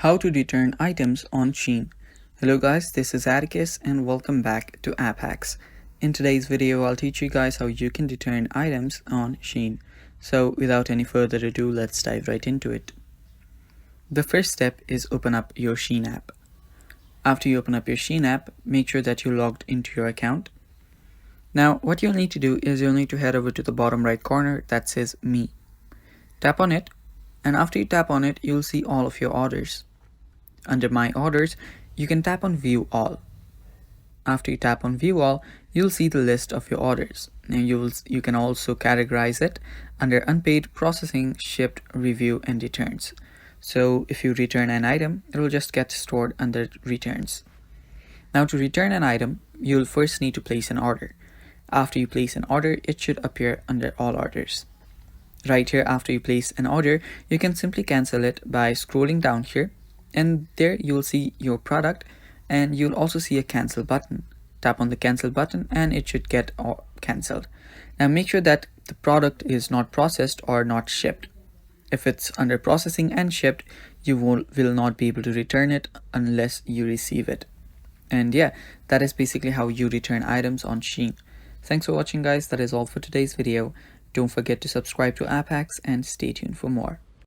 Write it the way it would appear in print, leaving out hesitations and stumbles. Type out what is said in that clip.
How to return items on Shein. Hello guys, this is Atticus and welcome back to App Hacks. In today's video, I'll teach you guys how you can return items on Shein. So without any further ado, let's dive right into it. The first step is open up your Shein app. After you open up your Shein app, make sure that you're logged into your account. Now, what you'll need to do is you'll need to head over to the bottom right corner that says Me. Tap on it, and after you tap on it, you'll see all of your orders. Under My Orders, you can tap on View All. After you tap on View All, you'll see the list of your orders. Now you can also categorize it under Unpaid, Processing, Shipped, Review, and Returns. So if you return an item, it will just get stored under Returns. Now to return an item, you'll first need to place an order. After you place an order, it should appear under All Orders. Right here, after you place an order, you can simply cancel it by scrolling down here, and there you'll see your product, and you'll also see a cancel button. Tap on the cancel button and it should get cancelled. Now make sure that the product is not processed or not shipped. If it's under processing and shipped, you will not be able to return it unless you receive it. And yeah, that is basically how you return items on Shein. Thanks for watching guys, that is all for today's video. Don't forget to subscribe to App Hacks and stay tuned for more.